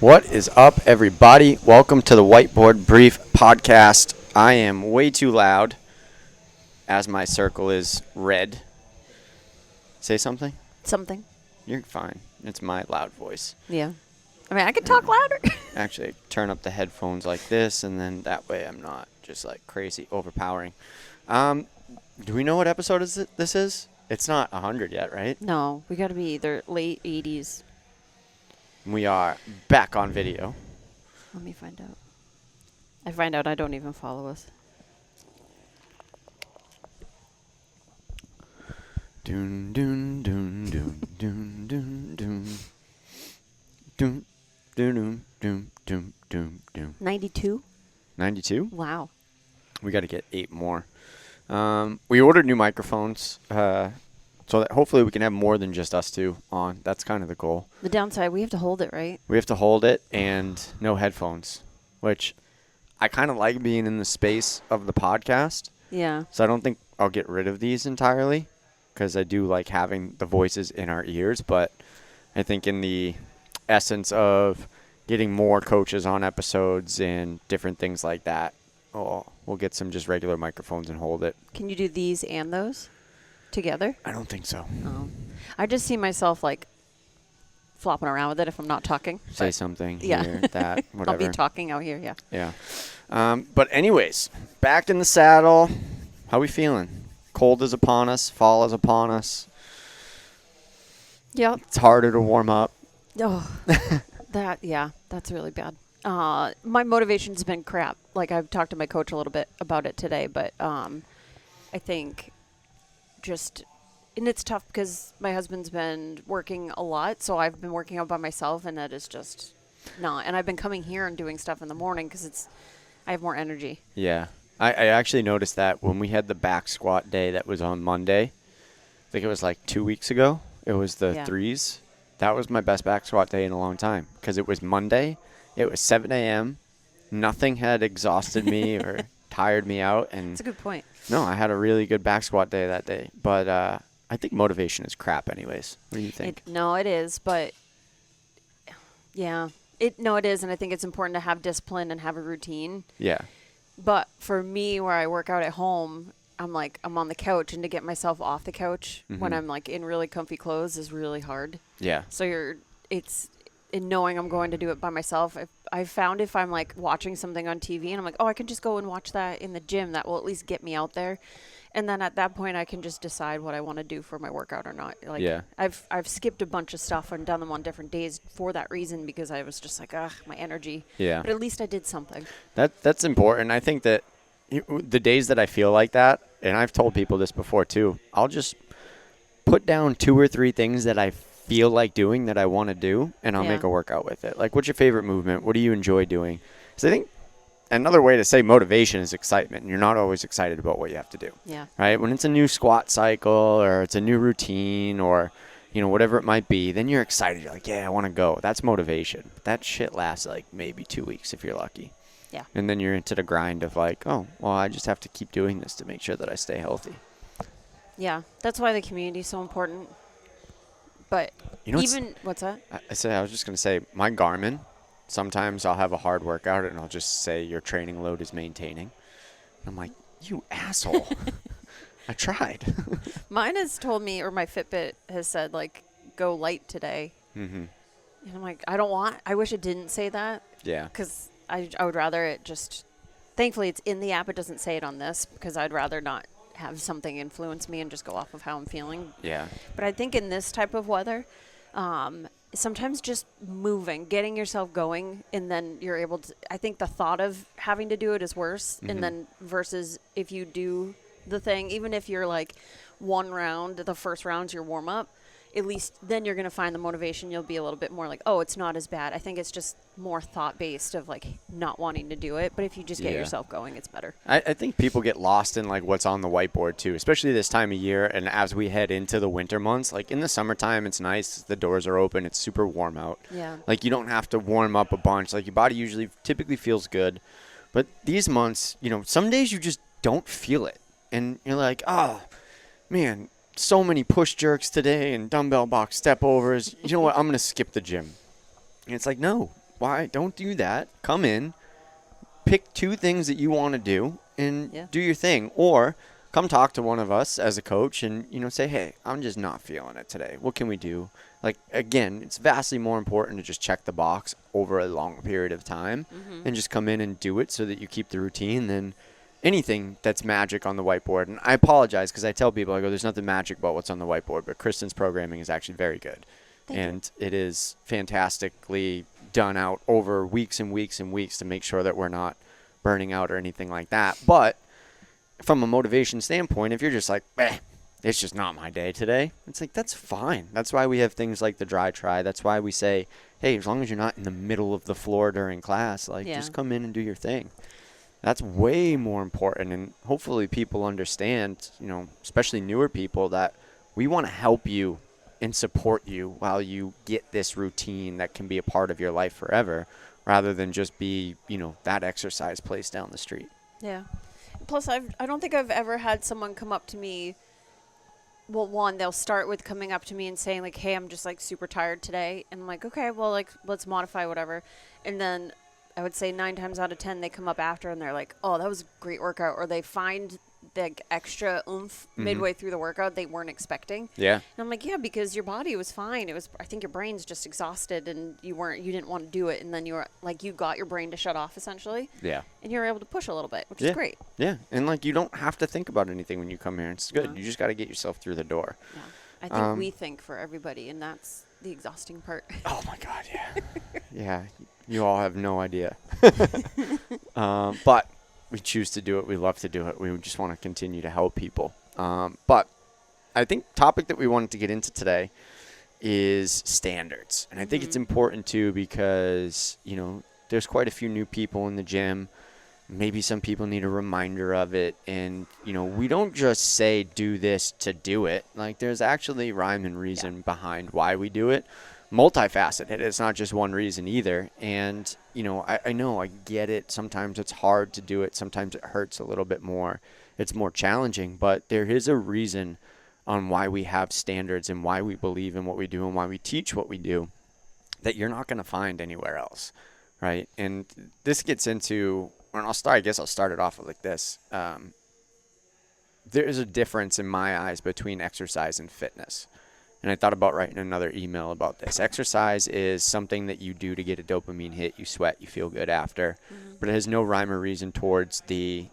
What is up, everybody? Welcome to the Whiteboard Brief podcast. I am way too loud as my circle is red. Say something? Something. You're fine. It's my loud voice. Yeah. I mean, I could talk louder. Actually, turn up the headphones like this, and then that way I'm not just like crazy overpowering. Do we know what episode this is? It's not 100 yet, right? No, we got to be either late 80s. We are back on video. Let me find out. I find out I don't even follow us. Doon doon doon doon doon doon doon doon doon doon doon doon doon. 92? 92? Wow. We got to get 8 more. We ordered new microphones, so that hopefully we can have more than just us two on. That's kind of the goal. The downside, we have to hold it, right? We have to hold it and no headphones, which I kind of like being in the space of the podcast. Yeah. So I don't think I'll get rid of these entirely because I do like having the voices in our ears. But I think in the essence of getting more coaches on episodes and different things like that, we'll get some just regular microphones and hold it. Can you do these and those together? I don't think so. Oh. I just see myself like flopping around with it if I'm not talking. Say something Yeah. here, that, whatever. I'll be talking out here, yeah. Yeah. But anyways, back in the saddle. How we feeling? Cold is upon us. Fall is upon us. Yep. It's harder to warm up. Oh, that's really bad. My motivation's been crap. Like, I've talked to my coach a little bit about it today, but I think and it's tough because my husband's been working a lot, so I've been working out by myself, and that is just not. And I've been coming here and doing stuff in the morning because I have more energy. Yeah. I actually noticed that when we had the back squat day that was on Monday. I think it was like 2 weeks ago. It was the threes. That was my best back squat day in a long time because it was Monday. It was 7 a.m. Nothing had exhausted me or tired me out. And that's a good point. No, I had a really good back squat day that day. But I think motivation is crap anyways. What do you think? It is. But, yeah. It is, and I think it's important to have discipline and have a routine. Yeah. But for me, where I work out at home, I'm on the couch, and to get myself off the couch when I'm like in really comfy clothes is really hard. Yeah. So it's in knowing I'm going to do it by myself. I've found if I'm like watching something on TV and I'm like, oh, I can just go and watch that in the gym, that will at least get me out there. And then at that point, I can just decide what I want to do for my workout or not. Like, yeah. I've skipped a bunch of stuff and done them on different days for that reason because I was just like, my energy. Yeah. But at least I did something. That's important. I think that the days that I feel like that, and I've told people this before too, I'll just put down 2 or 3 things that I feel like doing that I want to do, and I'll make a workout with it. Like, what's your favorite movement? What do you enjoy doing? Because I think another way to say motivation is excitement. And you're not always excited about what you have to do. Yeah. Right? When it's a new squat cycle or it's a new routine or, whatever it might be, then you're excited. You're like, yeah, I want to go. That's motivation. That shit lasts like maybe 2 weeks if you're lucky. Yeah. And then you're into the grind of like, oh, well, I just have to keep doing this to make sure that I stay healthy. Yeah. That's why the community is so important. But what's that? I was just going to say, my Garmin, sometimes I'll have a hard workout and I'll just say your training load is maintaining. And I'm like, you asshole. I tried. Mine has told me, or my Fitbit has said, like, go light today. Mm-hmm. And I'm like, I wish it didn't say that. Yeah. Because I would rather it just, thankfully it's in the app. It doesn't say it on this because I'd rather not have something influence me and just go off of how I'm feeling. Yeah. But I think in this type of weather, sometimes just moving, getting yourself going, and then you're able to, I think the thought of having to do it is worse. Mm-hmm. And then versus if you do the thing, even if you're like one round, the first round's your warm up, at least then you're going to find the motivation. You'll be a little bit more like, oh, it's not as bad. I think it's just more thought-based of like not wanting to do it. But if you just get yourself going, it's better. I think people get lost in like what's on the whiteboard too, especially this time of year. And as we head into the winter months, like in the summertime, it's nice. The doors are open. It's super warm out. Yeah. Like you don't have to warm up a bunch. Like your body typically feels good. But these months, some days you just don't feel it. And you're like, oh, man, so many push jerks today and dumbbell box step overs. You know what? I'm going to skip the gym. And it's like, no. why? Don't do that. Come in, pick 2 things that you want to do and do your thing. Or come talk to one of us as a coach and, say, hey, I'm just not feeling it today. What can we do? Like, again, it's vastly more important to just check the box over a long period of time and just come in and do it so that you keep the routine than anything that's magic on the whiteboard. And I apologize because I tell people, I go, there's nothing magic about what's on the whiteboard, but Kristin's programming is actually very good. And it is fantastically done out over weeks and weeks and weeks to make sure that we're not burning out or anything like that. But from a motivation standpoint, if you're just like, it's just not my day today, it's like, that's fine. That's why we have things like the dry try. That's why we say, hey, as long as you're not in the middle of the floor during class, just come in and do your thing. That's way more important. And hopefully people understand, especially newer people, that we want to help you and support you while you get this routine that can be a part of your life forever, rather than just be, that exercise place down the street. Yeah. Plus, I don't think I've ever had someone come up to me. Well, one, they'll start with coming up to me and saying, like, hey, I'm just, like, super tired today. And I'm like, okay, well, like, let's modify whatever. And then I would say 9 times out of 10, they come up after and they're like, oh, that was a great workout. Or they find the extra oomph midway through the workout they weren't expecting. Yeah. And I'm like, yeah, because your body was fine. I think your brain's just exhausted and you didn't want to do it. And then you were like, you got your brain to shut off essentially. Yeah. And you were able to push a little bit, which is great. Yeah. And like, you don't have to think about anything when you come here. It's good. No. You just got to get yourself through the door. Yeah. I think we think for everybody, and that's the exhausting part. Oh my God. Yeah. Yeah. You all have no idea. But we choose to do it. We love to do it. We just want to continue to help people. But I think topic that we wanted to get into today is standards. And I think it's important too because, there's quite a few new people in the gym. Maybe some people need a reminder of it. And, we don't just say do this to do it. Like, there's actually rhyme and reason behind why we do it. Multifaceted. It's not just one reason either. And, I know, I get it. Sometimes it's hard to do it. Sometimes it hurts a little bit more. It's more challenging, but there is a reason on why we have standards and why we believe in what we do and why we teach what we do that you're not going to find anywhere else. Right. And this gets into, and I'll start it off like this. There is a difference in my eyes between exercise and fitness. And I thought about writing another email about this. Exercise is something that you do to get a dopamine hit. You sweat, you feel good after. But it has no rhyme or reason towards the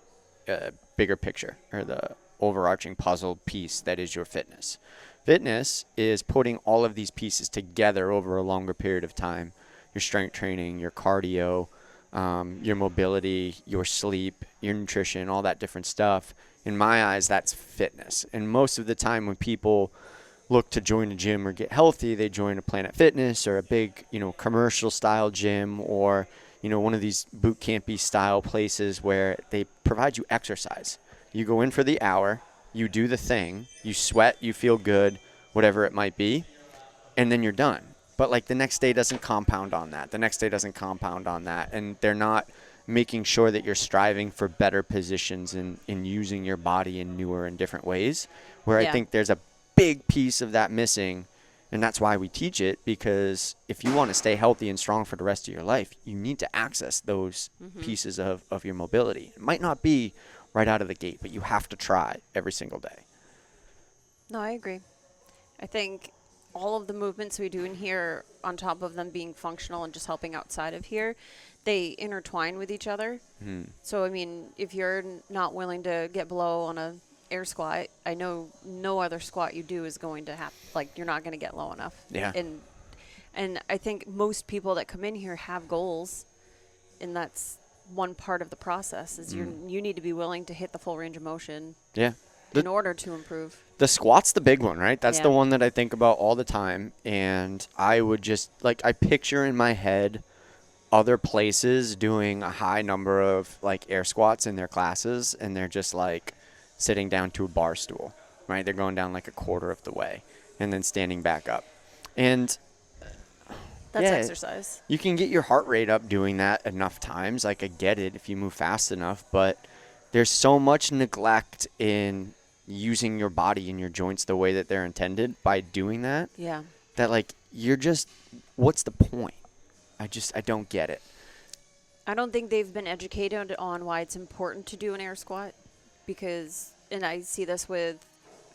bigger picture or the overarching puzzle piece that is your fitness. Fitness is putting all of these pieces together over a longer period of time. Your strength training, your cardio, your mobility, your sleep, your nutrition, all that different stuff. In my eyes, that's fitness. And most of the time when people look to join a gym or get healthy, they join a Planet Fitness or a big, commercial style gym or, one of these boot campy style places where they provide you exercise. You go in for the hour, you do the thing, you sweat, you feel good, whatever it might be, and then you're done. But like the next day doesn't compound on that. The next day doesn't compound on that. And they're not making sure that you're striving for better positions in using your body in newer and different ways, where I think there's a big piece of that missing. And that's why we teach it, because if you want to stay healthy and strong for the rest of your life, you need to access those pieces of your mobility. It might not be right out of the gate, but you have to try every single day. No, I agree. I think all of the movements we do in here, on top of them being functional and just helping outside of here, they intertwine with each other. So, I mean, if you're not willing to get below on a air squat, I know no other squat you do is going to have, like, you're not going to get low enough. Yeah. And I think most people that come in here have goals, and that's one part of the process is you need to be willing to hit the full range of motion. Yeah. In order to improve. The squat's the big one, right? That's the one that I think about all the time. And I would just, I picture in my head other places doing a high number of, air squats in their classes, and they're just, sitting down to a bar stool, right? They're going down, a quarter of the way and then standing back up. And that's exercise. You can get your heart rate up doing that enough times. I get it if you move fast enough, but there's so much neglect in using your body and your joints the way that they're intended by doing that. Yeah. That you're just, what's the point? I don't get it. I don't think they've been educated on why it's important to do an air squat because, and I see this with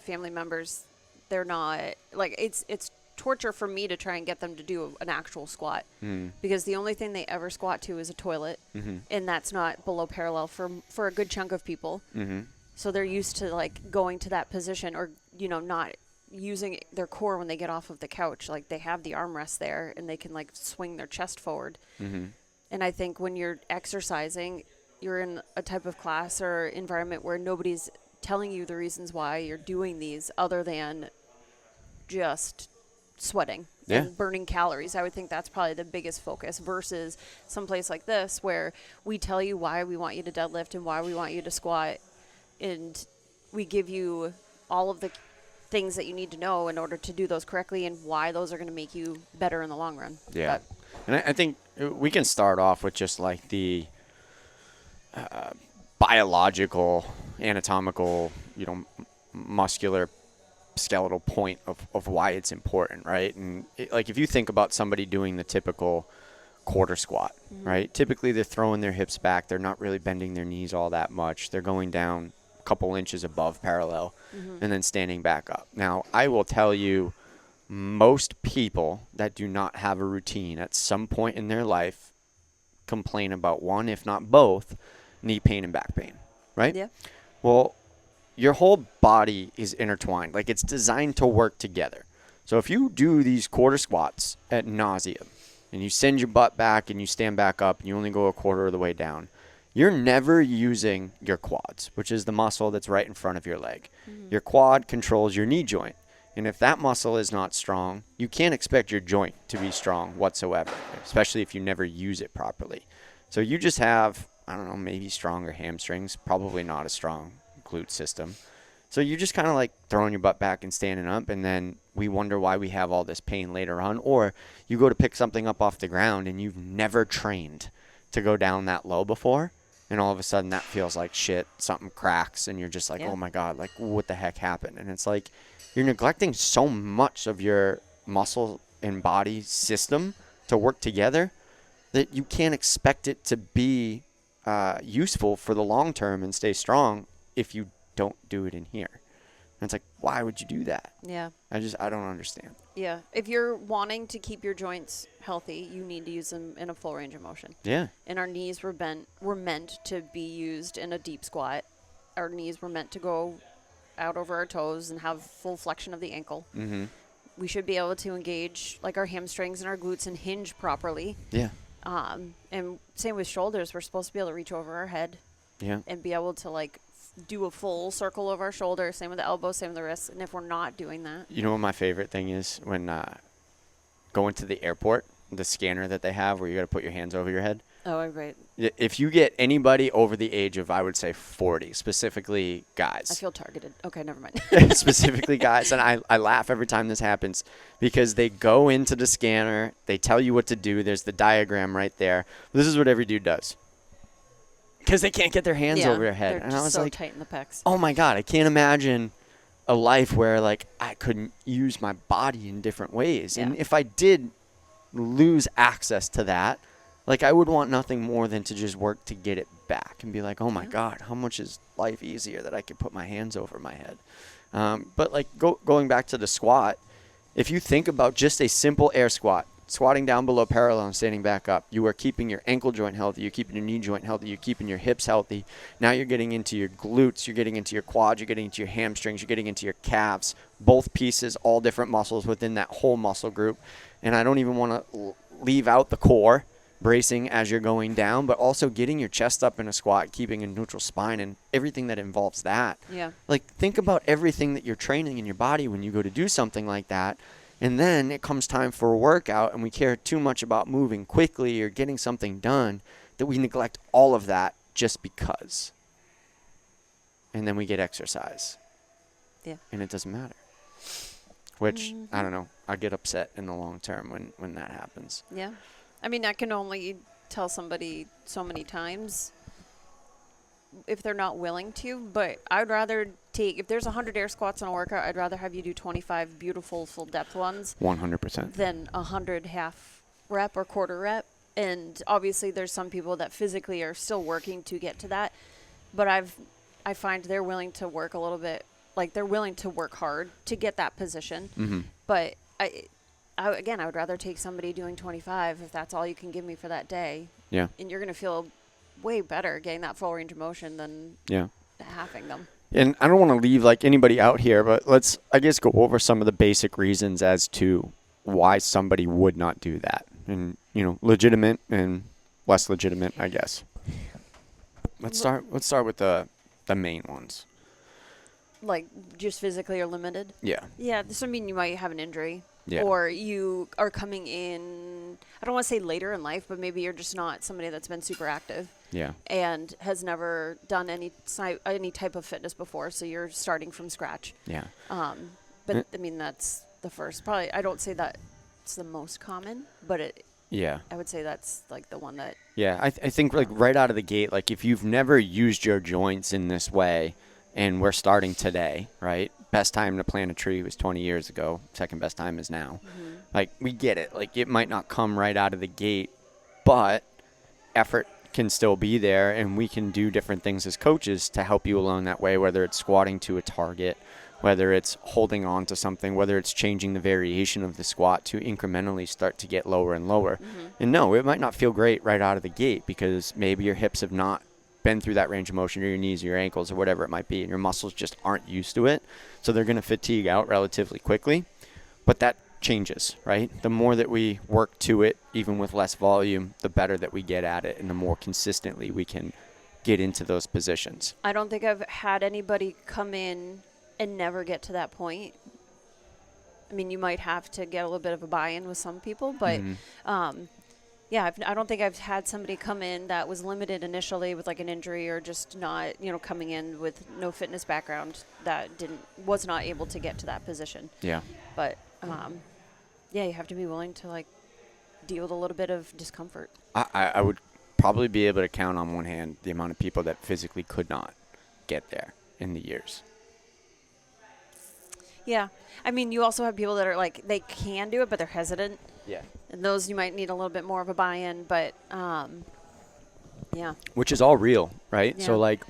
family members, they're not, like, it's torture for me to try and get them to do an actual squat because the only thing they ever squat to is a toilet, and that's not below parallel for a good chunk of people. So they're used to, like, going to that position or, you know, not using their core when they get off of the couch. Like, they have the armrest there and they can, like, swing their chest forward. And I think when you're exercising, you're in a type of class or environment where nobody's telling you the reasons why you're doing these other than just sweating and burning calories. I would think that's probably the biggest focus versus someplace like this where we tell you why we want you to deadlift and why we want you to squat, and we give you all of the things that you need to know in order to do those correctly and why those are going to make you better in the long run. Yeah. And I think we can start off with just like the biological, anatomical, you know, muscular, skeletal point of why it's important, right? And like if you think about somebody doing the typical quarter squat, right? Typically they're throwing their hips back. They're not really bending their knees all that much. They're going down a couple inches above parallel and then standing back up. Now, I will tell you, most people that do not have a routine at some point in their life complain about one, if not both, knee pain and back pain, right? Yeah. Well, your whole body is intertwined. Like, it's designed to work together. So if you do these quarter squats at nauseum and you send your butt back and you stand back up and you only go a quarter of the way down, you're never using your quads, which is the muscle that's right in front of your leg. Your quad controls your knee joint. And if that muscle is not strong, you can't expect your joint to be strong whatsoever, especially if you never use it properly. So you just have, I don't know, maybe stronger hamstrings, probably not a strong glute system. So you're just kind of like throwing your butt back and standing up, and then we wonder why we have all this pain later on. Or you go to pick something up off the ground and you've never trained to go down that low before, and all of a sudden that feels like shit, something cracks, and you're just like, oh my God, like what the heck happened? And it's like, you're neglecting so much of your muscle and body system to work together that you can't expect it to be useful for the long term and stay strong if you don't do it in here. And it's like, why would you do that? Yeah. I don't understand. Yeah. If you're wanting to keep your joints healthy, you need to use them in a full range of motion. Yeah. And our knees were meant to be used in a deep squat. Our knees were meant to go out over our toes and have full flexion of the ankle. We should be able to engage like our hamstrings and our glutes and hinge properly. Yeah. And same with shoulders. We're supposed to be able to reach over our head. Yeah. And be able to like do a full circle of our shoulder. Same with the elbows, same with the wrists. And if we're not doing that. You know what my favorite thing is? When going to the airport, the scanner that they have where you got to put your hands over your head. Oh, right. If you get anybody over the age of, I would say 40, specifically guys. I feel targeted. Okay, never mind. Specifically guys. And I laugh every time this happens because they go into the scanner. They tell you what to do. There's the diagram right there. This is what every dude does. Because they can't get their hands over their head. They're and just I was so like, tight in the pecs. oh my God, I can't imagine a life where like I couldn't use my body in different ways. Yeah. And if I did lose access to that, like I would want nothing more than to just work to get it back and be like, oh my God, how much is life easier that I could put my hands over my head? But like going back to the squat, if you think about just a simple air squat, squatting down below parallel and standing back up, you are keeping your ankle joint healthy, you're keeping your knee joint healthy, you're keeping your hips healthy. Now you're getting into your glutes, you're getting into your quads, you're getting into your hamstrings, you're getting into your calves, both pieces, all different muscles within that whole muscle group. And I don't even want to leave out the core, bracing as you're going down, but also getting your chest up in a squat, keeping a neutral spine and everything that involves that. Yeah. Like think about everything that you're training in your body when you go to do something like that. And then it comes time for a workout and we care too much about moving quickly or getting something done that we neglect all of that just because. And then we get exercise. Yeah. And it doesn't matter. Which, I don't know, I get upset in the long term when that happens. Yeah. I mean, I can only tell somebody so many times if they're not willing to, but I'd rather if there's 100 air squats in a workout, I'd rather have you do 25 beautiful full depth ones 100%. than 100 half rep or quarter rep. And obviously there's some people that physically are still working to get to that, but I find they're willing to work a little bit, like they're willing to work hard to get that position. Mm-hmm. But again, I would rather take somebody doing 25 if that's all you can give me for that day. Yeah. And you're going to feel way better getting that full range of motion than halving them. And I don't want to leave like anybody out here, but let's, I guess, go over some of the basic reasons as to why somebody would not do that. And, you know, legitimate and less legitimate, I guess. Let's start with the main ones. Like just physically or limited? Yeah. Yeah, this would mean you might have an injury. Yeah. Or you are coming in, I don't want to say later in life, but maybe you're just not somebody that's been super active. Yeah. And has never done any type of fitness before, so you're starting from scratch. Yeah. But I mean, that's the first. Probably, I don't say that it's the most common, but I would say that's like the one that. Yeah, I think like right out of the gate, like if you've never used your joints in this way, and we're starting today, right? Best time to plant a tree was 20 years ago. Second best time is now. Mm-hmm. Like, we get it. Like, it might not come right out of the gate, but effort can still be there, and we can do different things as coaches to help you along that way, whether it's squatting to a target, whether it's holding on to something, whether it's changing the variation of the squat to incrementally start to get lower and lower. Mm-hmm. And no, it might not feel great right out of the gate because maybe your hips have not been through that range of motion, or your knees or your ankles or whatever it might be, and your muscles just aren't used to it, so they're going to fatigue out relatively quickly. But that changes, right? The more that we work to it, even with less volume, the better that we get at it, and the more consistently we can get into those positions. I don't think I've had anybody come in and never get to that point. I mean, you might have to get a little bit of a buy-in with some people, but yeah, I don't think I've had somebody come in that was limited initially with like an injury or just not, coming in with no fitness background that was not able to get to that position. Yeah. But yeah, you have to be willing to like deal with a little bit of discomfort. I would probably be able to count on one hand the amount of people that physically could not get there in the years. Yeah. I mean, you also have people that are like, they can do it, but they're hesitant. Yeah. And those you might need a little bit more of a buy-in, but yeah. Which is all real, right? Yeah. So like,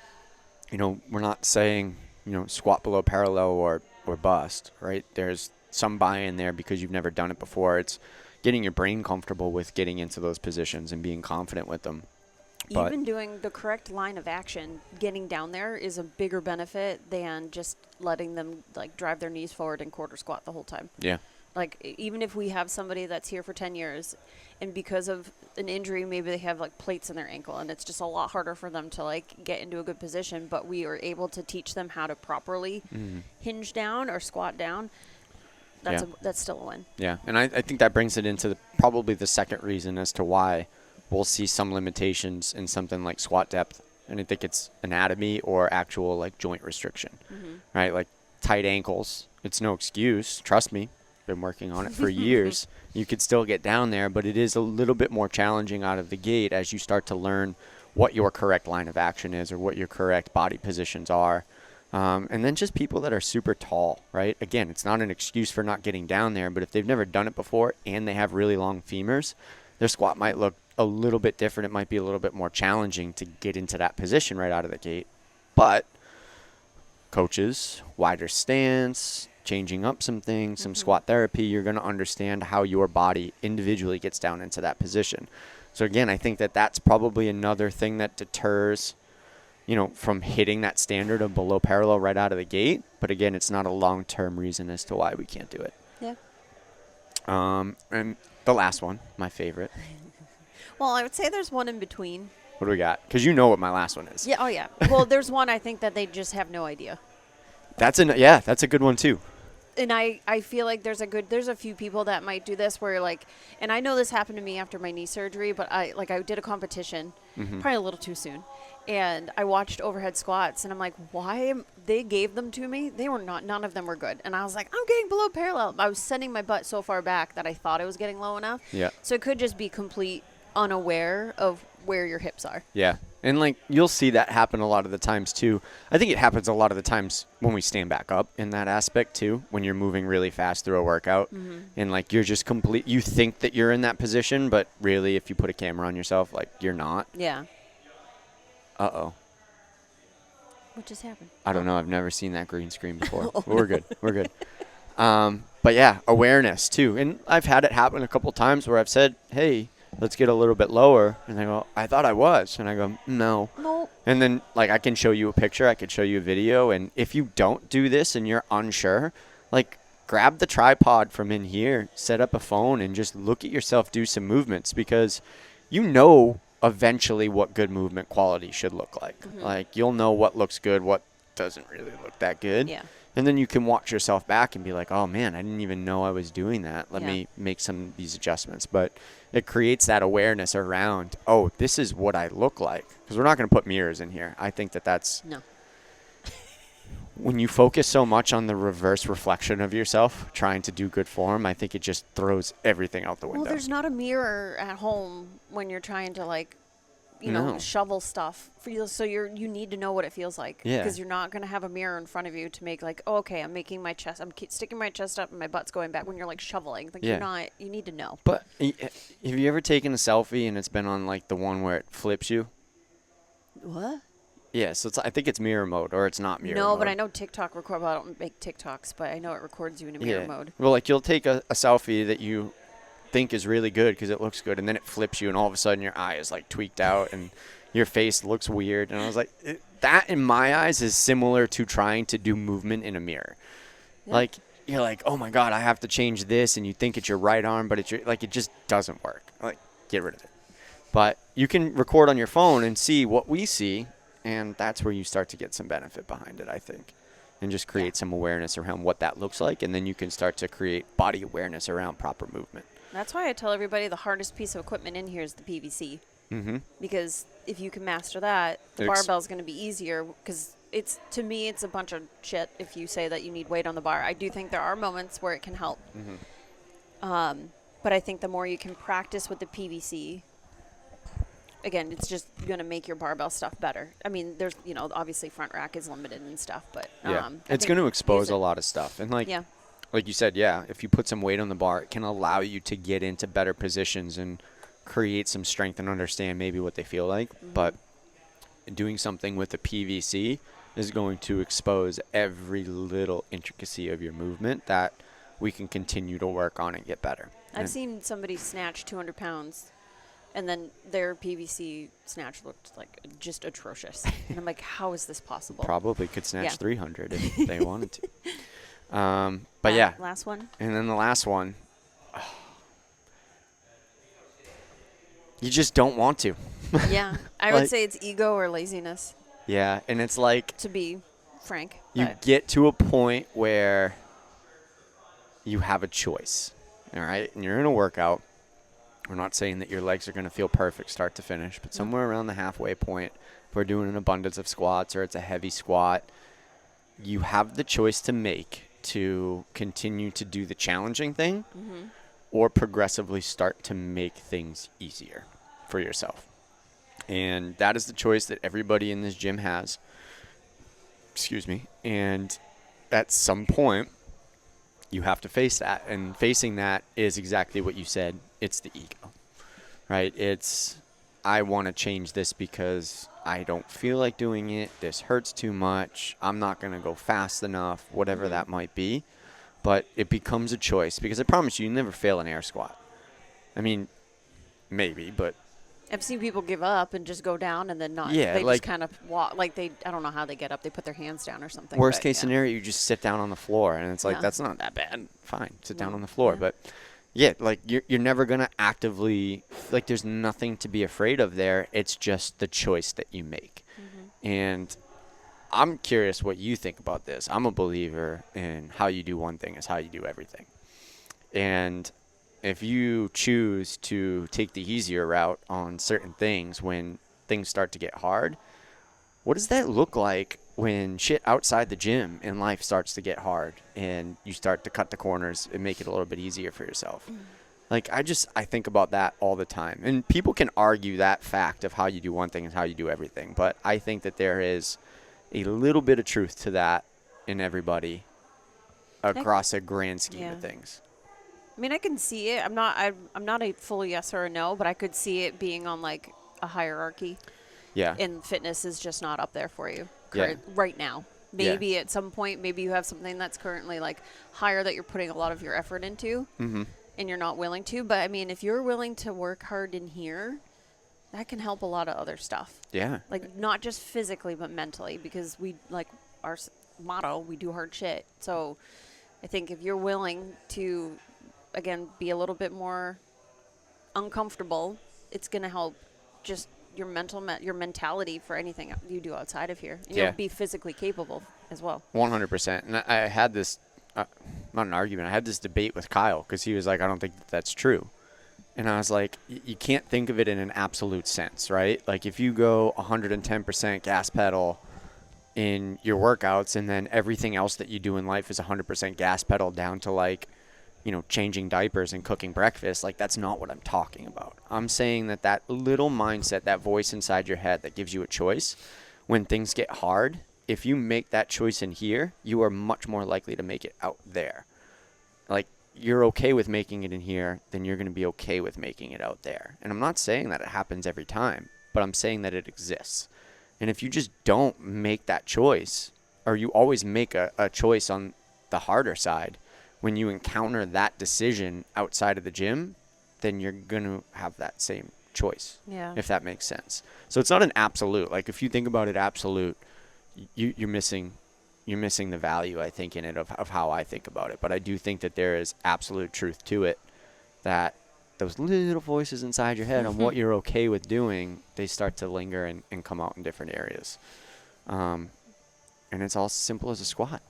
we're not saying, squat below parallel or bust, right? There's some buy-in there because you've never done it before. It's getting your brain comfortable with getting into those positions and being confident with them. But even doing the correct line of action, getting down there is a bigger benefit than just letting them like drive their knees forward and quarter squat the whole time. Yeah. Like, even if we have somebody that's here for 10 years and because of an injury, maybe they have like plates in their ankle and it's just a lot harder for them to like get into a good position, but we are able to teach them how to properly hinge down or squat down. That's still a win. Yeah. And I think that brings it into probably the second reason as to why we'll see some limitations in something like squat depth. And I think it's anatomy or actual like joint restriction, right? Like tight ankles. It's no excuse. Trust me. Been working on it for years. You could still get down there, but it is a little bit more challenging out of the gate as you start to learn what your correct line of action is or what your correct body positions are. And then just people that are super tall, right? Again, it's not an excuse for not getting down there, but if they've never done it before and they have really long femurs, their squat might look a little bit different. It might be a little bit more challenging to get into that position right out of the gate. But coaches, wider stance, changing up some things, some squat therapy, you're going to understand how your body individually gets down into that position. So again, I think that that's probably another thing that deters, from hitting that standard of below parallel right out of the gate. But again, it's not a long-term reason as to why we can't do it. Yeah. And the last one, my favorite. Well, I would say there's one in between. What do we got? Because you know what my last one is. Yeah. Oh, yeah. Well, there's one I think that they just have no idea. That's a good one too. And I feel like there's a few people that might do this where like, and I know this happened to me after my knee surgery, but I did a competition probably a little too soon. And I watched overhead squats and I'm like, they gave them to me. They were none of them were good. And I was like, I'm getting below parallel. I was sending my butt so far back that I thought I was getting low enough. Yeah. So it could just be complete unaware of where your hips are. Yeah. And, like, you'll see that happen a lot of the times, too. I think it happens a lot of the times when we stand back up in that aspect, too, when you're moving really fast through a workout. And, like, you're just you think that you're in that position, but really, if you put a camera on yourself, like, you're not. Yeah. Uh-oh. What just happened? I don't know. I've never seen that green screen before. We're good. We're good. But, yeah, awareness, too. And I've had it happen a couple times where I've said, hey, let's get a little bit lower. And they go, I thought I was. And I go, no. Nope. And then, like, I can show you a picture. I could show you a video. And if you don't do this and you're unsure, like, grab the tripod from in here, set up a phone, and just look at yourself do some movements, because you know eventually what good movement quality should look like. Like, you'll know what looks good, what doesn't really look that good. Yeah. And then you can watch yourself back and be like, oh, man, I didn't even know I was doing that. Let Yeah. me make some of these adjustments. But it creates that awareness around, oh, this is what I look like. Because we're not going to put mirrors in here. I think that that's No. when you focus so much on the reverse reflection of yourself trying to do good form, I think it just throws everything out the window. Well, there's not a mirror at home when you're trying to, like, you know, No. shovel stuff for you. So you need to know what it feels like. Yeah. Because you're not going to have a mirror in front of you to make, like, oh, okay, I'm making my chest, sticking my chest up and my butt's going back when you're, like, shoveling. Like, Yeah. you're not, you need to know. But have you ever taken a selfie and it's been on, like, the one where it flips you? What? Yeah, so I think it's mirror mode, or it's not mirror mode. No, but I know TikTok record. Well, I don't make TikToks, but I know it records you in a mirror mode. Well, like, you'll take a selfie that you think is really good because it looks good, and then it flips you, and all of a sudden your eye is, like, tweaked out, and your face looks weird. And I was like, that in my eyes is similar to trying to do movement in a mirror. Yeah. Like, you're like, oh my God, I have to change this, and you think it's your right arm, but it's like, it just doesn't work. Like, get rid of it. But you can record on your phone and see what we see, and that's where you start to get some benefit behind it, I think, and just create some awareness around what that looks like, and then you can start to create body awareness around proper movement. That's why I tell everybody the hardest piece of equipment in here is the PVC. Mm-hmm. Because if you can master that, the barbell's going to be easier. Because to me, it's a bunch of shit if you say that you need weight on the bar. I do think there are moments where it can help. But I think the more you can practice with the PVC, again, it's just going to make your barbell stuff better. I mean, there's, you know, obviously front rack is limited and stuff, but it's going to expose a lot of stuff. And like you said, if you put some weight on the bar, it can allow you to get into better positions and create some strength and understand maybe what they feel like. But doing something with the PVC is going to expose every little intricacy of your movement that we can continue to work on and get better. I've seen somebody snatch 200 pounds, and then their PVC snatch looked like just atrocious. And I'm like, how is this possible? Probably could snatch 300 if they wanted to. But last one. And then the last one, you just don't want to. Yeah, I would say it's ego or laziness. Yeah, and it's like, to be frank, you get to a point where you have a choice, all right? And you're in a workout. We're not saying that your legs are going to feel perfect start to finish, but somewhere around the halfway point, if we're doing an abundance of squats or it's a heavy squat, you have the choice to make to continue to do the challenging thing or progressively start to make things easier for yourself. And that is the choice that everybody in this gym has. Excuse me. And at some point, you have to face that. And facing that is exactly what you said. It's the ego, right? It's, I want to change this because I don't feel like doing it. This hurts too much. I'm not going to go fast enough, whatever that might be. But it becomes a choice because I promise you never fail an air squat. I mean, maybe, but I've seen people give up and just go down and then not. Yeah, they like, just kind of walk. Like I don't know how they get up. They put their hands down or something. Worst case scenario, you just sit down on the floor, and it's like, that's not that bad. Fine, sit down on the floor. But yeah, like you're never gonna actively, like, there's nothing to be afraid of there. It's just the choice that you make. And I'm curious what you think about this. I'm a believer in how you do one thing is how you do everything. And if you choose to take the easier route on certain things when things start to get hard, what does that look like when shit outside the gym and life starts to get hard and you start to cut the corners and make it a little bit easier for yourself? Like, I think about that all the time. And people can argue that fact of how you do one thing is how you do everything. But I think that there is a little bit of truth to that in everybody across a grand scheme of things. I mean, I can see it. I'm not a full yes or a no, but I could see it being on like a hierarchy. Yeah. And fitness is just not up there for you Yeah. right now. Maybe at some point, maybe you have something that's currently like higher that you're putting a lot of your effort into. Mm-hmm. And you're not willing to. But I mean, if you're willing to work hard in here, that can help a lot of other stuff. Yeah. Like not just physically, but mentally, because we like our motto, we do hard shit. So I think if you're willing to, again, be a little bit more uncomfortable, it's going to help just your your mentality for anything you do outside of here. And you'll be physically capable as well. 100%. And I had this, not an argument, I had this debate with Kyle because he was like, I don't think that's true. And I was like, you can't think of it in an absolute sense, right? Like if you go 110% gas pedal in your workouts and then everything else that you do in life is 100% gas pedal down to like, changing diapers and cooking breakfast, like that's not what I'm talking about. I'm saying that little mindset, that voice inside your head that gives you a choice when things get hard, if you make that choice in here, you are much more likely to make it out there. Like you're okay with making it in here, then you're going to be okay with making it out there. And I'm not saying that it happens every time, but I'm saying that it exists. And if you just don't make that choice, or you always make a choice on the harder side, when you encounter that decision outside of the gym, then you're going to have that same choice, if that makes sense. So it's not an absolute. Like if you think about it absolute, you're missing the value, I think, in it of how I think about it. But I do think that there is absolute truth to it, that those little voices inside your head on what you're okay with doing, they start to linger and come out in different areas. And it's all simple as a squat.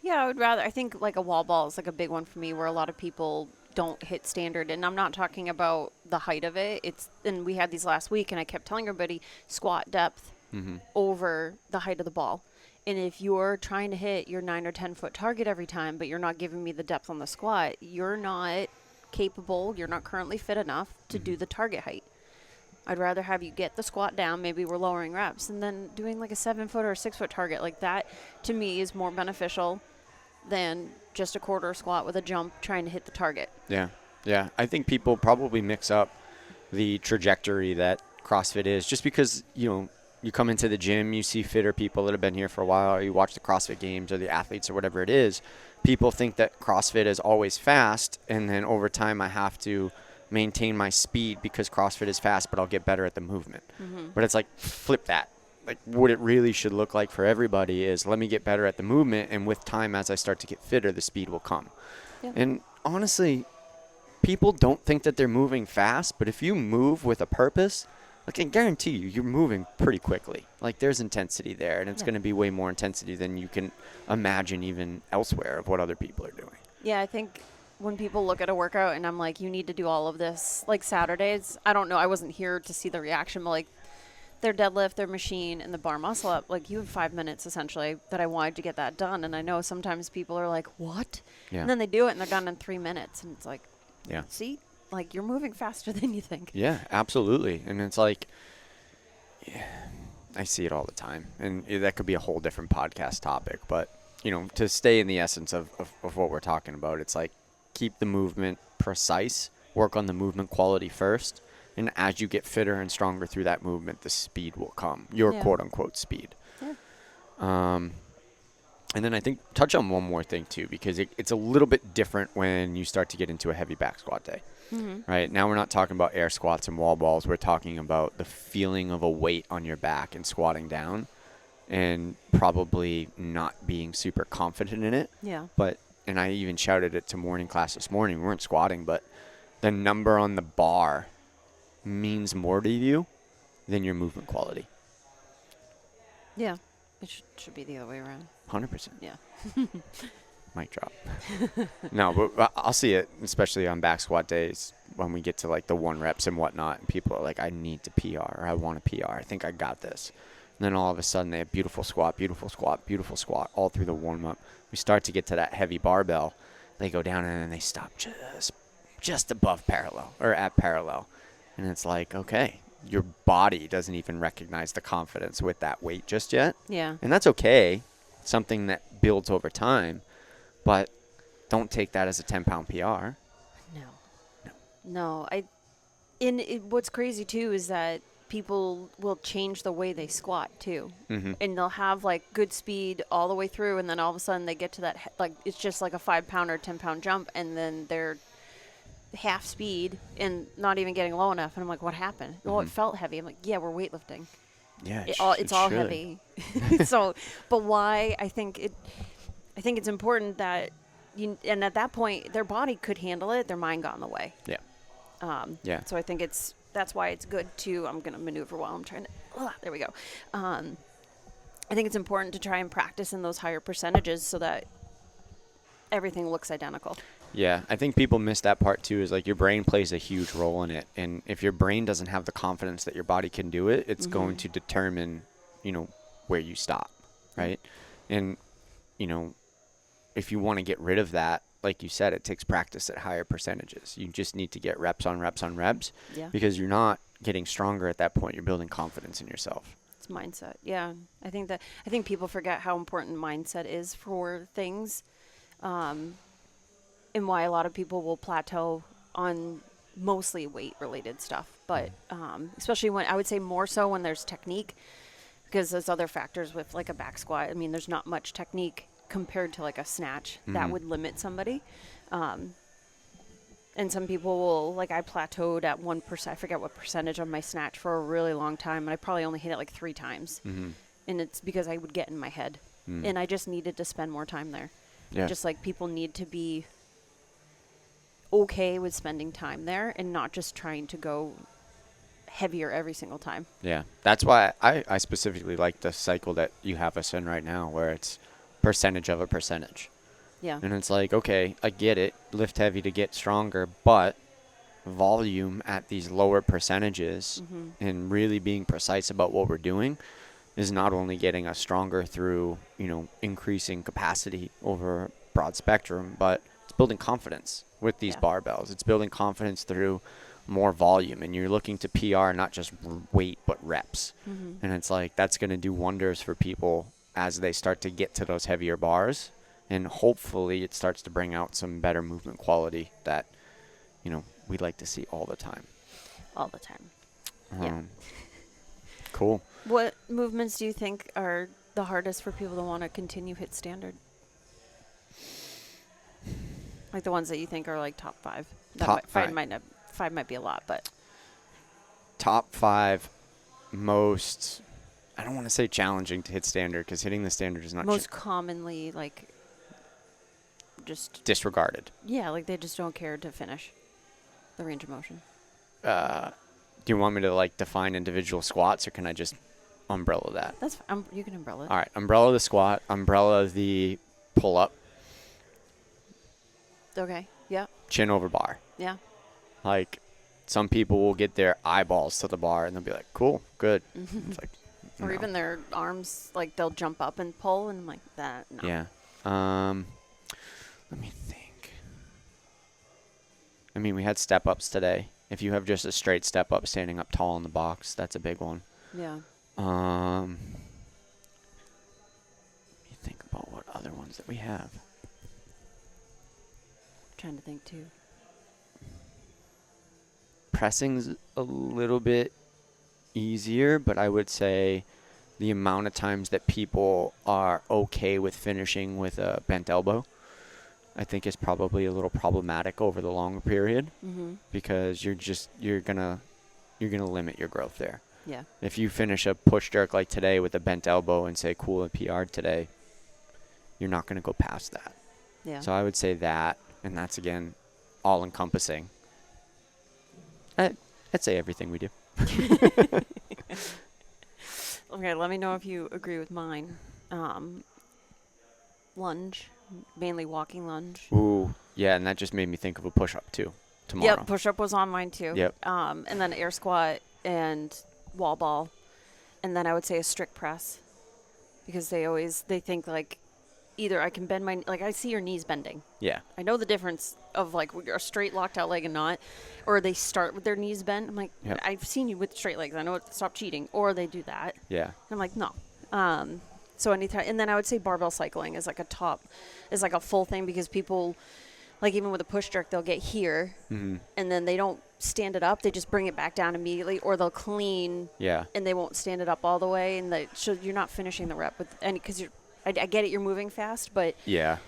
Yeah, I think like a wall ball is like a big one for me where a lot of people don't hit standard. And I'm not talking about the height of it. And we had these last week and I kept telling everybody squat depth over the height of the ball. And if you're trying to hit your 9 or 10 foot target every time, but you're not giving me the depth on the squat, you're not capable, you're not currently fit enough to do the target height. I'd rather have you get the squat down, maybe we're lowering reps, and then doing like a 7 foot or a 6 foot target. Like that to me is more beneficial than just a quarter squat with a jump trying to hit the target. Yeah. I think people probably mix up the trajectory that CrossFit is just because, you come into the gym, you see fitter people that have been here for a while, or you watch the CrossFit games or the athletes or whatever it is. People think that CrossFit is always fast, and then over time I have to maintain my speed because CrossFit is fast, but I'll get better at the movement. But it's like, flip that. Like what it really should look like for everybody is let me get better at the movement, and with time as I start to get fitter, the speed will come. And honestly, people don't think that they're moving fast, but if you move with a purpose, like I guarantee you're moving pretty quickly. Like there's intensity there, and it's going to be way more intensity than you can imagine even elsewhere of what other people are doing. Yeah, I think when people look at a workout and I'm like, you need to do all of this, like Saturdays, I don't know, I wasn't here to see the reaction, but like their deadlift, their machine, and the bar muscle up, like you have 5 minutes essentially that I wanted to get that done. And I know sometimes people are like, what? And then they do it and they're done in 3 minutes. And it's like, see, like you're moving faster than you think. Yeah, absolutely. And it's like, I see it all the time. And that could be a whole different podcast topic. But, to stay in the essence of what we're talking about, it's like keep the movement precise, work on the movement quality first. And as you get fitter and stronger through that movement, the speed will come, your quote-unquote speed. And then I think touch on one more thing, too, because it's a little bit different when you start to get into a heavy back squat day. Right? Now we're not talking about air squats and wall balls. We're talking about the feeling of a weight on your back and squatting down and probably not being super confident in it. And I even shouted it to morning class this morning. We weren't squatting, but the number on the bar means more to you than your movement quality. Yeah, it should be the other way around. 100%. Yeah. Mic drop. No, but I'll see it, especially on back squat days when we get to like the 1 reps and whatnot, and people are like, I need to PR, or I want to PR, I think I got this. And then all of a sudden they have beautiful squat all through the warm up. We start to get to that heavy barbell, they go down and then they stop just just above parallel or at parallel. And it's like, okay, your body doesn't even recognize the confidence with that weight just yet. Yeah. And that's okay. It's something that builds over time, but don't take that as a 10-pound PR. No. What's crazy too is that people will change the way they squat too. Mm-hmm. And they'll have like good speed all the way through, and then all of a sudden they get to that like it's just like a 5-pound or 10-pound jump, and then they're half speed and not even getting low enough. And I'm like, what happened? Mm-hmm. Well, it felt heavy. I'm like, yeah, we're weightlifting. Yeah, It's all should. heavy. So, but why? I think it's important that and at that point their body could handle it. Their mind got in the way. Yeah. Yeah. So I think that's why it's good to, I'm going to maneuver while I'm trying to, there we go. I think it's important to try and practice in those higher percentages so that everything looks identical. Yeah, I think people miss that part too, is like your brain plays a huge role in it. And if your brain doesn't have the confidence that your body can do it, it's going to determine, where you stop, right? And, if you want to get rid of that, like you said, it takes practice at higher percentages. You just need to get reps on reps on reps because you're not getting stronger at that point. You're building confidence in yourself. It's mindset. Yeah. I think people forget how important mindset is for things. And why a lot of people will plateau on mostly weight related stuff, but especially when I would say more so when there's technique, because there's other factors with like a back squat. I mean, there's not much technique compared to like a snatch that would limit somebody. And some people will, like I plateaued at 1%, I forget what percentage on my snatch for a really long time. And I probably only hit it like 3 times. And it's because I would get in my head and I just needed to spend more time there. Yeah. Just like people need to be okay with spending time there and not just trying to go heavier every single time. Yeah. That's why I specifically like the cycle that you have us in right now, where it's percentage of a percentage. Yeah. And it's like, okay, I get it. Lift heavy to get stronger, but volume at these lower percentages and really being precise about what we're doing is not only getting us stronger through, increasing capacity over a broad spectrum, but it's building confidence with these barbells. It's building confidence through more volume, and you're looking to PR not just weight, but reps. And it's like, that's going to do wonders for people as they start to get to those heavier bars. And hopefully it starts to bring out some better movement quality that, we'd like to see all the time. All the time. Cool. What movements do you think are the hardest for people to want to continue hit standard? Like the ones that you think are like top 5. Five might be a lot, but top 5 most, I don't want to say challenging to hit standard, because hitting the standard is not most commonly like just disregarded. Yeah, like they just don't care to finish the range of motion. Do you want me to like define individual squats, or can I just umbrella that? That's you can umbrella it. All right, umbrella the squat, umbrella the pull up. Okay. Yeah. Chin over bar. Yeah. Like, some people will get their eyeballs to the bar and they'll be like, cool, good. It's like, or even their arms, like they'll jump up and pull, and I'm like, that, no. Yeah. Let me think. I mean, we had step ups today. If you have just a straight step up standing up tall in the box, that's a big one. Yeah. Let me think about what other ones that we have. Trying to think too. Pressing's a little bit easier, but I would say the amount of times that people are okay with finishing with a bent elbow, I think is probably a little problematic over the longer period, because you're gonna limit your growth there. Yeah. If you finish a push jerk like today with a bent elbow and say, cool, I PR'd today, you're not gonna go past that. Yeah. So I would say that, and that's again all encompassing. I'd say everything we do. Okay, let me know if you agree with mine. Lunge, mainly walking lunge. Ooh, yeah, and that just made me think of a push-up too tomorrow. Yep, push-up was on mine too. Yep. And then air squat and wall ball, and then I would say a strict press, because they think like either I can bend like I see your knees bending. Yeah. I know the difference of like a straight locked out leg and not, or they start with their knees bent. I'm like, Yep. I've seen you with straight legs. I know it, stop cheating. Or they do that. Yeah. And I'm like, no. So anytime, and then I would say barbell cycling is like a full thing, because people, like even with a push jerk, they'll get here and then they don't stand it up. They just bring it back down immediately, or they'll clean and they won't stand it up all the way. And so you're not finishing the rep with any, because I get it, you're moving fast, but Yeah.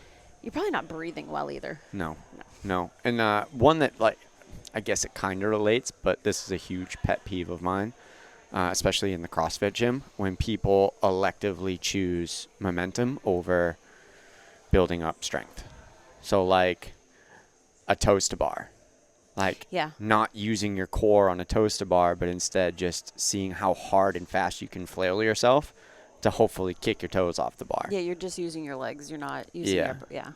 you're probably not breathing well either. No. And one that, like, I guess it kind of relates, but this is a huge pet peeve of mine, especially in the CrossFit gym, when people electively choose momentum over building up strength. So like a toes to bar, like not using your core on a toes to bar, but instead just seeing how hard and fast you can flail yourself to hopefully kick your toes off the bar. Yeah, you're just using your legs. You're not using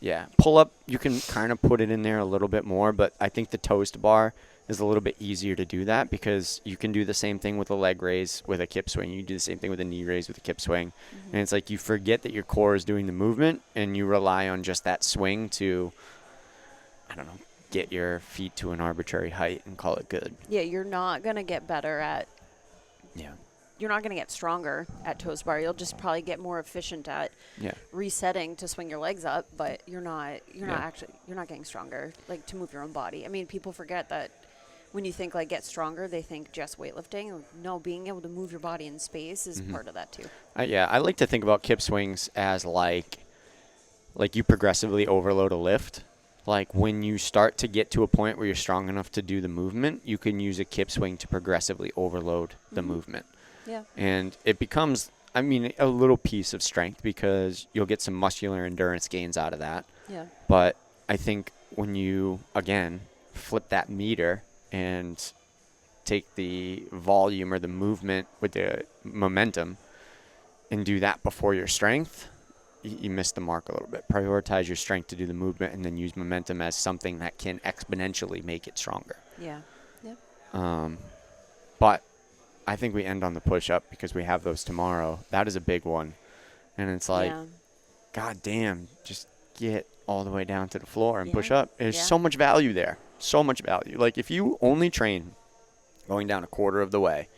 Yeah. Pull up, you can kind of put it in there a little bit more, but I think the toes to bar is a little bit easier to do that, because you can do the same thing with a leg raise with a kip swing. You do the same thing with a knee raise with a kip swing. And it's like you forget that your core is doing the movement, and you rely on just that swing to, I don't know, get your feet to an arbitrary height and call it good. Yeah, you're not going to get better at you're not going to get stronger at toes bar. You'll just probably get more efficient at resetting to swing your legs up, but you're not getting stronger, like, to move your own body. I mean, people forget that when you think like get stronger, they think just weightlifting. No, being able to move your body in space is part of that too. I like to think about kip swings as like you progressively overload a lift. Like when you start to get to a point where you're strong enough to do the movement, you can use a kip swing to progressively overload the movement. Yeah. And it becomes, I mean, a little piece of strength, because you'll get some muscular endurance gains out of that. Yeah. But I think when you, again, flip that meter and take the volume or the movement with the momentum and do that before your strength, you miss the mark a little bit. Prioritize your strength to do the movement, and then use momentum as something that can exponentially make it stronger. Yeah. Yep. But I think we end on the push-up, because we have those tomorrow. That is a big one. And it's like, God damn, just get all the way down to the floor and push up. There's so much value there. So much value. Like, if you only train going down a quarter of the way,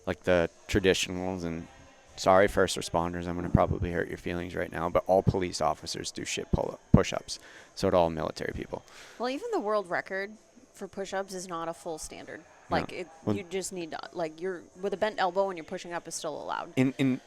like the traditionals, and sorry, first responders, I'm going to probably hurt your feelings right now, but all police officers do shit push-ups. So do all military people. Well, even the world record for push-ups is not a full standard. Like, you just need to, like, you're with a bent elbow and you're pushing up is still allowed. In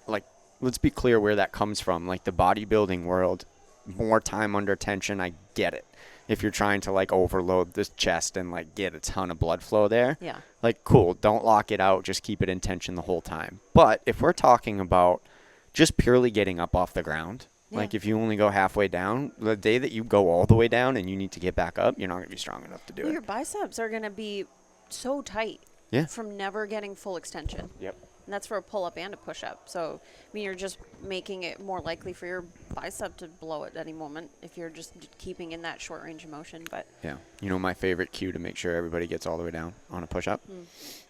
like, let's be clear where that comes from. Like, the bodybuilding world, more time under tension, I get it. If you're trying to, like, overload this chest and, like, get a ton of blood flow there, like, cool, don't lock it out, just keep it in tension the whole time. But if we're talking about just purely getting up off the ground, like, if you only go halfway down, the day that you go all the way down and you need to get back up, you're not going to be strong enough to do it. Your biceps are going to be so tight from never getting full extension. Yep. And that's for a pull-up and a push-up. So, I mean, you're just making it more likely for your bicep to blow at any moment if you're just keeping in that short range of motion. But yeah. You know my favorite cue to make sure everybody gets all the way down on a push-up?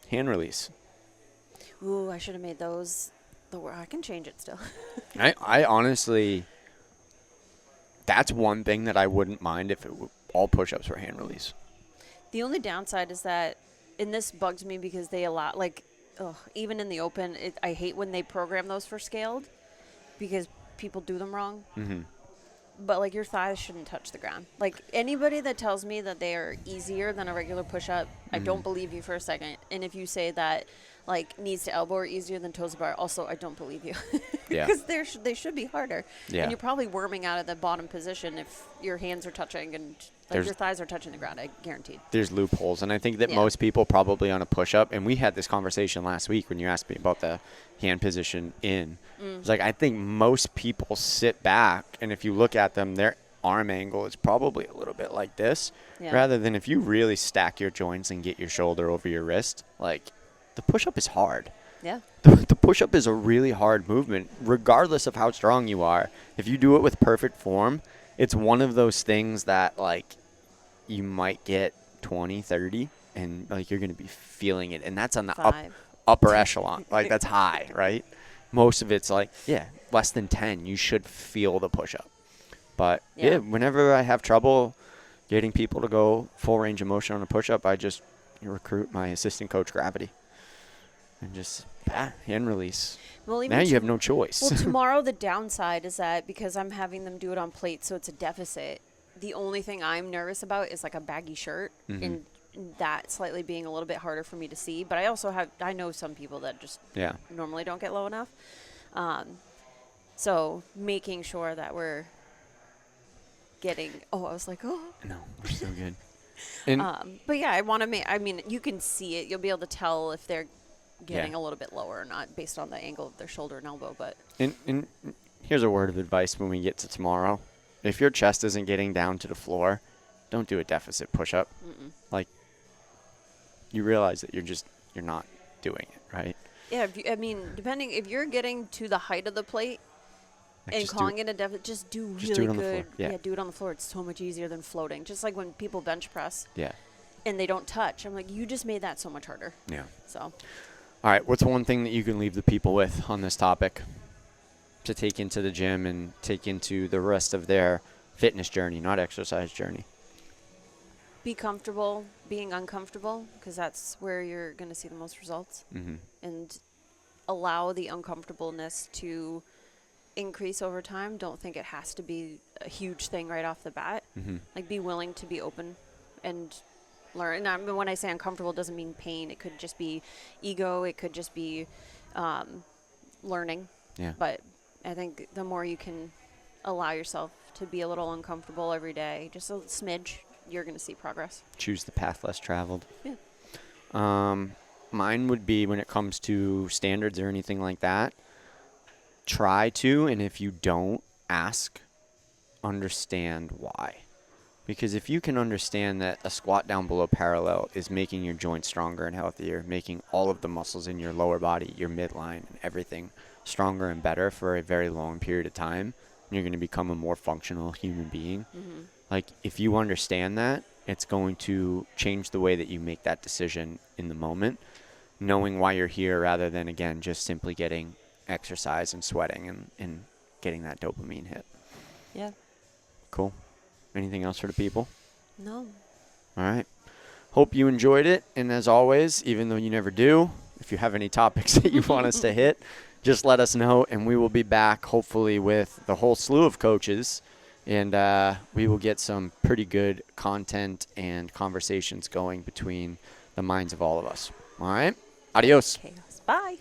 Hand release. Ooh, I should have made those. I can change it still. I honestly, that's one thing that I wouldn't mind if all push-ups were hand release. The only downside is that, and this bugs me because they allow, like, even in the open, I hate when they program those for scaled, because people do them wrong. But, like, your thighs shouldn't touch the ground. Like, anybody that tells me that they are easier than a regular push-up, I don't believe you for a second. And if you say that, like, knees to elbow are easier than toes to bar, also, I don't believe you. Because they should be harder. And you're probably worming out of the bottom position if your hands are touching and, like, your thighs are touching the ground, I guaranteed. There's loopholes. And I think that most people probably on a push-up, and we had this conversation last week when you asked me about the hand position in. It's like, I think most people sit back, and if you look at them, their arm angle is probably a little bit like this, rather than if you really stack your joints and get your shoulder over your wrist. Like, the push-up is hard. Yeah. The push-up is a really hard movement, regardless of how strong you are. If you do it with perfect form, it's one of those things that, like, you might get 20, 30, and, like, you're going to be feeling it. And that's on the upper echelon. Like, that's high, right? Most of it's like, less than 10, you should feel the push-up. But Yeah. whenever I have trouble getting people to go full range of motion on a push-up, I just recruit my assistant coach Gravity and just hand release. Well, even Now you have no choice. Well, tomorrow the downside is that because I'm having them do it on plates, so it's a deficit. The only thing I'm nervous about is like a baggy shirt, and that slightly being a little bit harder for me to see. But I know some people that just normally don't get low enough. So making sure that we're getting. Oh, I was like, oh. No, we're so good. And But yeah, I want to make. I mean, you can see it. You'll be able to tell if they're getting a little bit lower or not based on the angle of their shoulder and elbow. But and here's a word of advice when we get to tomorrow. If your chest isn't getting down to the floor, don't do a deficit push-up. Like, you realize that you're not doing it, right? Yeah, depending if you're getting to the height of the plate and calling it a deficit, just do really good. Yeah, do it on the floor. It's so much easier than floating. Just like when people bench press. Yeah. And they don't touch. I'm like, you just made that so much harder. Yeah. So. All right. What's one thing that you can leave the people with on this topic to take into the gym and take into the rest of their fitness journey, not exercise journey? Be comfortable being uncomfortable, because that's where you're going to see the most results. And allow the uncomfortableness to increase over time. Don't think it has to be a huge thing right off the bat. Like, be willing to be open and learn. And when I say uncomfortable, it doesn't mean pain. It could just be ego. It could just be learning. Yeah. But I think the more you can allow yourself to be a little uncomfortable every day, just a smidge, you're going to see progress. Choose the path less traveled. Yeah. Mine would be, when it comes to standards or anything like that, try to, and if you don't, ask, understand why. Because if you can understand that a squat down below parallel is making your joints stronger and healthier, making all of the muscles in your lower body, your midline, and everything stronger and better for a very long period of time, you're going to become a more functional human being. Like, if you understand that, it's going to change the way that you make that decision in the moment, knowing why you're here rather than, again, just simply getting exercise and sweating and getting that dopamine hit. Yeah. Cool. Anything else for the people? No. All right. Hope you enjoyed it. And as always, even though you never do, if you have any topics that you want us to hit, just let us know, and we will be back hopefully with the whole slew of coaches, and we will get some pretty good content and conversations going between the minds of all of us. All right? Adios. Chaos. Bye.